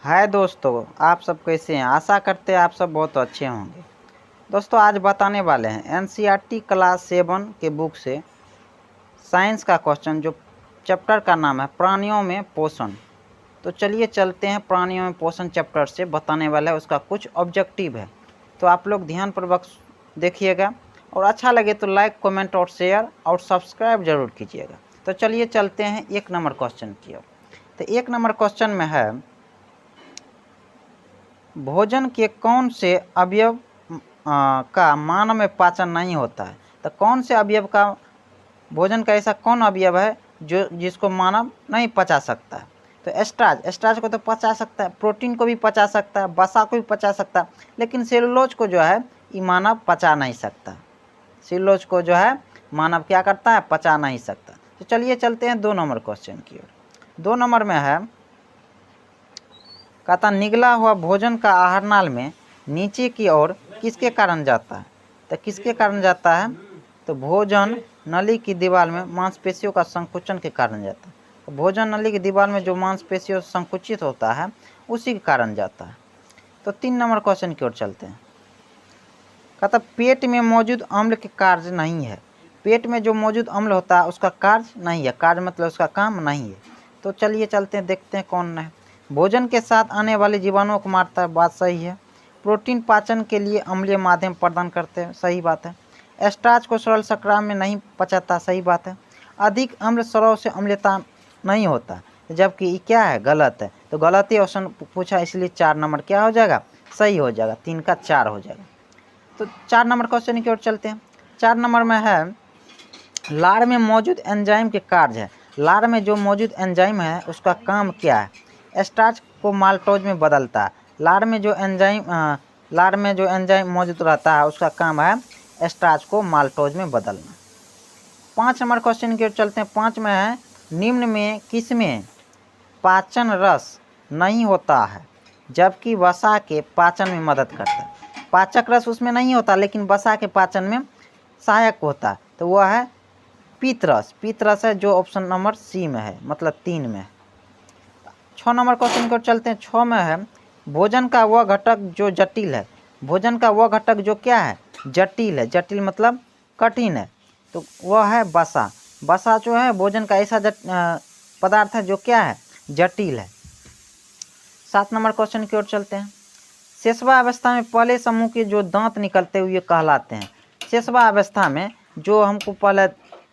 हाय दोस्तों, आप सब कैसे हैं। आशा करते हैं आप सब बहुत अच्छे होंगे। दोस्तों आज बताने वाले हैं एनसीईआरटी क्लास 7 के बुक से साइंस का क्वेश्चन, जो चैप्टर का नाम है प्राणियों में पोषण। तो चलिए चलते हैं प्राणियों में पोषण चैप्टर से। बताने वाला है उसका कुछ ऑब्जेक्टिव है, तो आप लोग ध्यानपूर्वक देखिएगा और अच्छा लगे तो लाइक कमेंट और शेयर और सब्सक्राइब जरूर कीजिएगा। तो चलिए चलते हैं 1 नंबर क्वेश्चन की ओर। तो 1 नंबर क्वेश्चन में है, भोजन के कौन से अवयव का मानव में पाचन नहीं होता है। तो कौन से अवयव का, भोजन का ऐसा कौन अवयव है जो जिसको मानव नहीं पचा सकता है। तो स्टार्च को तो पचा सकता है, प्रोटीन को भी पचा सकता है, वसा को भी पचा सकता है, लेकिन सेलुलोज को जो है ये मानव पचा नहीं सकता। सेलुलोज को जो है मानव क्या करता है, पचा नहीं सकता। तो चलिए चलते हैं 2 नंबर क्वेश्चन की ओर। 2 नंबर में है, कहता निगला हुआ भोजन का आहार नाल में नीचे की ओर किसके कारण जाता है। तो किसके कारण जाता है, तो भोजन नली की दीवार में मांसपेशियों का संकुचन के कारण जाता है। तो भोजन नली की दीवार में जो मांसपेशियों संकुचित होता है उसी के कारण जाता है। तो 3 नंबर क्वेश्चन की ओर चलते हैं। कहता पेट में मौजूद अम्ल के कार्य नहीं है। पेट में जो मौजूद अम्ल होता है उसका कार्य नहीं है, कार्य मतलब उसका काम नहीं है। तो चलिए चलते हैं, देखते हैं कौन है। भोजन के साथ आने वाले जीवाणुओं को मारता है, बात सही है। प्रोटीन पाचन के लिए अम्लीय माध्यम प्रदान करते हैं, सही बात है। स्टार्च को सरल शर्करा में नहीं पचाता, सही बात है। अधिक अम्ल स्राव से अम्लता नहीं होता, जबकि ये क्या है, गलत है। तो गलत ही ऑप्शन पूछा, इसलिए 4 नंबर क्या हो जाएगा, सही हो जाएगा। 3 का 4 हो जाएगा। तो 4 नंबर क्वेश्चन की ओर चलते हैं। 4 नंबर में है, लार में मौजूद एंजाइम के कार्य है। लार में जो मौजूद एंजाइम है उसका काम क्या है। स्टार्च को माल्टोज में बदलता है। लार में जो एंजाइम मौजूद रहता है उसका काम है स्टार्च को माल्टोज में बदलना। 5 नंबर क्वेश्चन की ओर चलते हैं। 5 में है, निम्न में किसमें पाचन रस नहीं होता है जबकि वसा के पाचन में मदद करता है। पाचक रस उसमें नहीं होता लेकिन वसा के पाचन में सहायक होता है। तो वह है पीतरस। पीतरस है, जो ऑप्शन नंबर सी में है, मतलब 3 में है। 6 नंबर क्वेश्चन की ओर चलते हैं। 6 में है, भोजन का वह घटक जो जटिल है। भोजन का वह घटक जो क्या है, जटिल है। जटिल मतलब कठिन है, तो वह है वसा। वसा जो है भोजन का ऐसा पदार्थ है जो क्या है, जटिल है। 7 नंबर क्वेश्चन की ओर चलते हैं। शेषवा अवस्था में पहले समूह के जो दांत निकलते हुए कहलाते हैं। शेषवा अवस्था में जो हमको पहले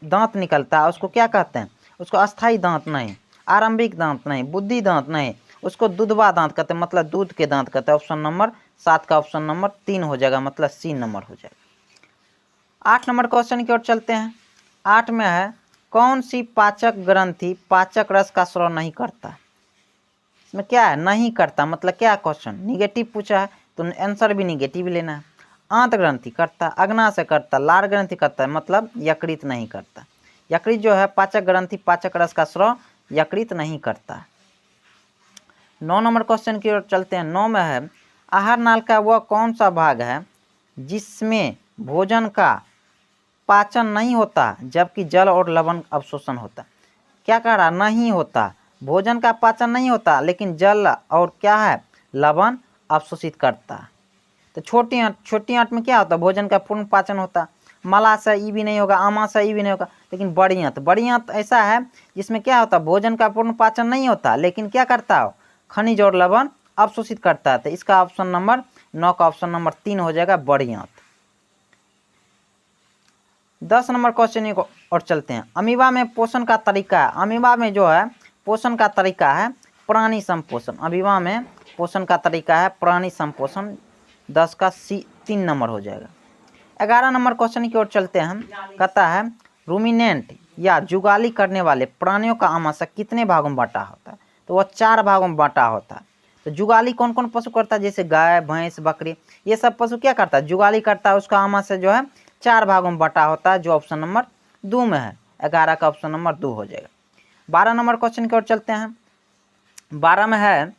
दांत निकलता है उसको क्या कहते हैं, उसको अस्थाई दांत नहीं, आरंभिक दांत नहीं, बुद्धि दांत नहीं, उसको दूधवा दांत कहते हैं, मतलब दूध के दांत कहते हैं। ऑप्शन नंबर 7 का ऑप्शन नंबर 3 हो जाएगा, मतलब सी नंबर हो जाएगा। 8 नंबर क्वेश्चन की ओर चलते हैं। 8 में है, कौन सी पाचक ग्रंथि पाचक रस का स्राव नहीं करता। इसमें क्या है, नहीं करता, मतलब क्या क्वेश्चन निगेटिव पूछा है तो आंसर भी निगेटिव लेना है। आंत ग्रंथि करता, अग्नाशय करता, लार ग्रंथि करता है, मतलब यकृत नहीं करता। यकृत जो है पाचक ग्रंथि पाचक रस का स्राव यकृत नहीं करता। 9 नंबर क्वेश्चन की ओर चलते हैं। 9 में है, आहार नाल का वह कौन सा भाग है जिसमें भोजन का पाचन नहीं होता जबकि जल और लवण अवशोषण होता। क्या कह रहा, नहीं होता, भोजन का पाचन नहीं होता लेकिन जल और क्या है, लवण अवशोषित करता। तो छोटी आंत में क्या होता, भोजन का पूर्ण पाचन होता। मलाशय ई भी नहीं होगा, आमाशय ई भी नहीं होगा, लेकिन बड़ी आंत ऐसा है जिसमें क्या होता, भोजन का पूर्ण पाचन नहीं होता लेकिन क्या करता हो, खनिज और लवण अवशोषित करता है। तो इसका ऑप्शन नंबर 9 का ऑप्शन नंबर 3 हो जाएगा, बड़ी आंत। 10 नंबर क्वेश्चन को और चलते हैं। अमीबा में पोषण का तरीका है। अमीबा में जो है पोषण का तरीका है प्राणी संपोषण। अमीबा में पोषण का तरीका है प्राणी संपोषण। 10 का 3 नंबर हो जाएगा। 11 नंबर क्वेश्चन की ओर चलते हैं। हम कहता है, रूमिनेंट या जुगाली करने वाले प्राणियों का आमाशय कितने भागों में बांटा होता है। तो वह 4 भागों में बांटा होता है। तो जुगाली कौन कौन पशु करता है, जैसे गाय भैंस बकरी, ये सब पशु क्या करता है, जुगाली करता है। उसका आमाशय जो है 4 भागों में बांटा होता है, जो ऑप्शन नंबर 2 में है। 11 का ऑप्शन नंबर 2 हो जाएगा। 12 नंबर क्वेश्चन की ओर चलते हैं। 12 में है,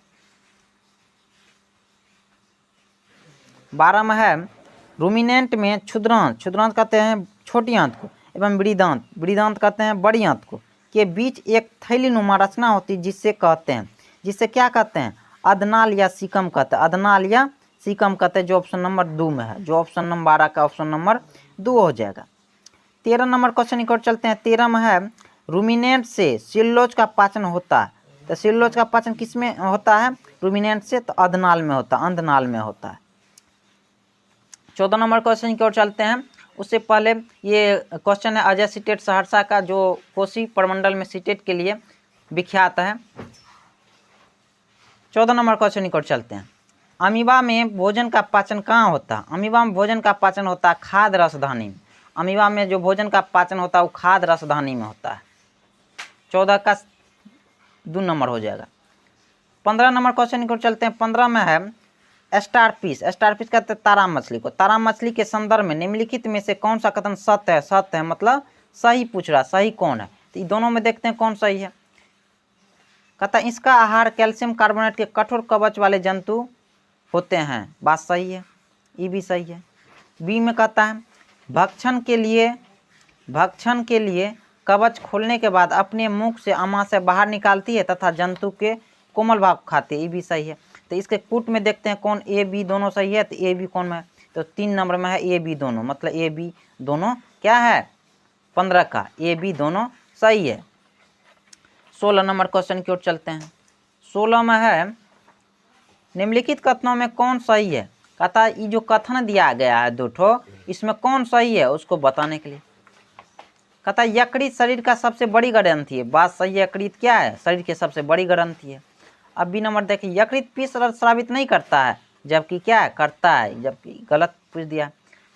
12 में है, रूमिनेंट में क्षुद्रांत, क्षुद्रांत कहते हैं छोटी आंत को, एवं बृहदांत, बृहदांत कहते हैं बड़ी आंत को, के बीच एक थैली नुमा रचना होती है जिससे क्या कहते हैं, अधनाल या सीकम कहते हैं, अधनाल या सीकम कहते हैं, जो ऑप्शन नंबर 2 में है, जो ऑप्शन नंबर 12 का ऑप्शन नंबर 2 हो जाएगा। 13 नंबर क्वेश्चन की ओर चलते हैं। 13 में है रूमिनेंट से सिल्लोज का पाचन होता है। तो सिल्लोज का पाचन किस में होता है? रूमिनेंट से, तो अधनाल में होता है, अंधनाल में होता है। 14 नंबर क्वेश्चन की ओर चलते हैं। उससे पहले ये क्वेश्चन है अजय सीटेट सहरसा का, जो कोसी प्रमंडल में सीटेट के लिए विख्यात है। 14 नंबर क्वेश्चन की ओर चलते हैं। अमीबा में भोजन का पाचन कहाँ होता है? अमीबा में भोजन का पाचन होता है खाद्य रसधानी में। अमीबा में जो भोजन का पाचन होता है वो खाद्य रसधानी में होता है। 14 का 2 नंबर हो जाएगा। 15 नंबर क्वेश्चन की ओर चलते हैं। 15 में है स्टार पीस। स्टार पीस कहते हैं तारा मछली को। तारा मछली के संदर्भ में निम्नलिखित में से कौन सा कथन सत्य है? सत्य है मतलब सही पूछ रहा, सही कौन है? तो ये दोनों में देखते हैं कौन सही है। कहता है इसका आहार कैल्शियम कार्बोनेट के कठोर कवच वाले जंतु होते हैं। बात सही है, ये भी सही है। बी में कहता है भक्षण के लिए कवच खोलने के बाद अपने मुख से आमाशय बाहर निकालती है तथा जंतु के कोमल भाग खाती है। ये भी सही है। तो इसके कूट में देखते हैं कौन ए बी दोनों सही है। तो ए बी कौन में है? तो 3 नंबर में है ए बी दोनों, मतलब ए बी दोनों क्या है? 15 का ए बी दोनों सही है। 16 नंबर क्वेश्चन की ओर चलते हैं। 16 में है निम्नलिखित कथनों में कौन सही है? कहता है ये जो कथन दिया गया है 2 ठो, इसमें कौन सही है उसको बताने के लिए। कहता है यकृत शरीर का सबसे बड़ी ग्रंथि है। बात सही है। यकृत क्या है? शरीर की सबसे बड़ी ग्रंथि है। अब बी नंबर देखिए यकृत पित्त रस स्रावित नहीं करता है, जबकि क्या है? करता है, जबकि गलत पूछ दिया।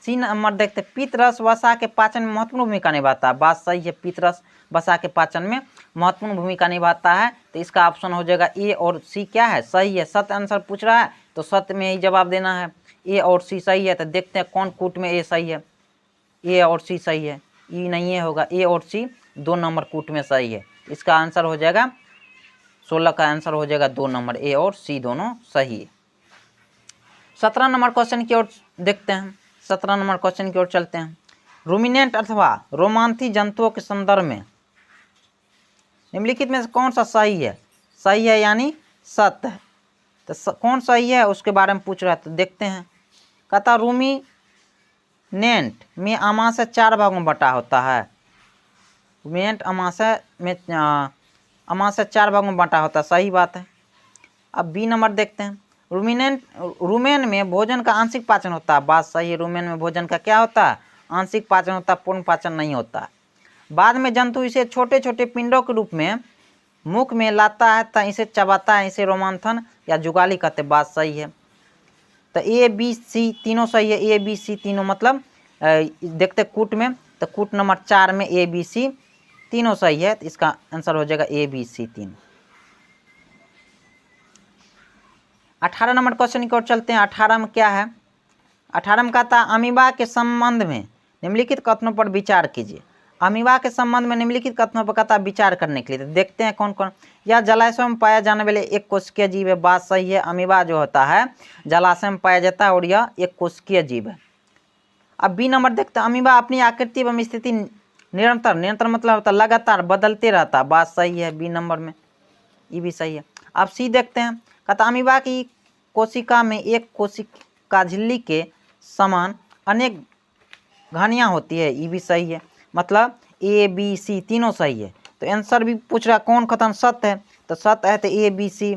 सी नंबर देखते पित्त रस वसा के पाचन में महत्वपूर्ण भूमिका निभाता है। बात सही है। पित्त रस वसा के पाचन में महत्वपूर्ण भूमिका निभाता है। तो इसका ऑप्शन हो जाएगा ए और सी क्या है? सही है। सत्य आंसर पूछ रहा है तो सत्य में ही जवाब देना है। ए और सी सही है। तो देखते हैं कौन कूट में ए सही है। ए और सी सही है, ई नहीं है होगा। ए और सी 2 नंबर कूट में सही है। इसका आंसर हो जाएगा 16 का आंसर हो जाएगा 2 नंबर, ए और सी दोनों सही है। 17 नंबर क्वेश्चन की ओर देखते हैं। 17 नंबर क्वेश्चन की ओर चलते हैं। रूमिनेंट अथवा रोमांथी जंतुओं के संदर्भ में निम्नलिखित में से कौन सा सही है? सही है यानी सत्य है। तो कौन सही है उसके बारे में पूछ रहा है, तो देखते हैं। कहता रूमिनेंट में आमाशय 4 भागों में बटा होता है। रूमिनेंट आमाशय 4 भागों में बटा होता है। सही बात है। अब बी नंबर देखते हैं। रूमेन में भोजन का आंशिक पाचन होता है। बात सही है। रूमेन में भोजन का क्या होता है? आंशिक पाचन होता है, पूर्ण पाचन नहीं होता। बाद में जंतु इसे छोटे छोटे पिंडों के रूप में मुख में लाता है, तो इसे चबाता है। इसे रोमांथन या जुगाली कहते हैं। बात सही है। तो ए बी सी तीनों सही है। ए बी सी तीनों मतलब देखते कूट में, तो कूट नंबर 4 में ए बी सी तीनों सही है। तो इसका आंसर हो जाएगा ए बी सी तीनों। 18 नंबर क्वेश्चन की ओर चलते हैं। 18 में क्या है? 18 में कहता है अमीबा के संबंध में निम्नलिखित कथनों पर विचार कीजिए। अमीबा के संबंध में निम्नलिखित कथनों पर कहता है विचार करने के लिए। तो देखते हैं कौन कौन। यह जलाशय में पाया जाने वाले एक कोशिकीय जीव है। बात सही है। अमीबा जो होता है जलाशय में पाया जाता है और यह एक कोशिकीय जीव है। अब बी नंबर देखते हैं। अमीबा अपनी आकृति एवं स्थिति निरंतर मतलब होता है लगातार बदलते रहता है। बात सही है। बी नंबर में ये भी सही है। अब सी देखते हैं। कहता अमीबा की कोशिका में एक कोशिका झिल्ली के समान अनेक घानियाँ होती है। ये भी सही है। मतलब ए बी सी तीनों सही है। तो आंसर भी पूछ रहा कौन कथन सत्य है, तो सत्य है। तो ए बी सी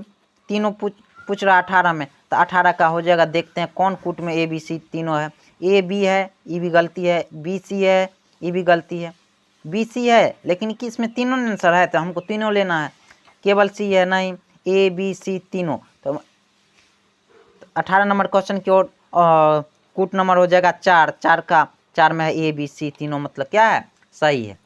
तीनों पूछ रहा 18 में, तो 18 का हो जाएगा। देखते हैं कौन कूट में ए बी सी तीनों है। ए बी है, ये भी गलती है। बी सी है, ये भी गलती है। बी सी है लेकिन इसमें तीनों आंसर है, तो हमको तीनों लेना है। केवल सी है नहीं, ए बी सी तीनों। तो 18 नंबर क्वेश्चन की ओर कूट नंबर हो जाएगा 4। 4 का 4 में है ए बी सी तीनों, मतलब क्या है? सही है।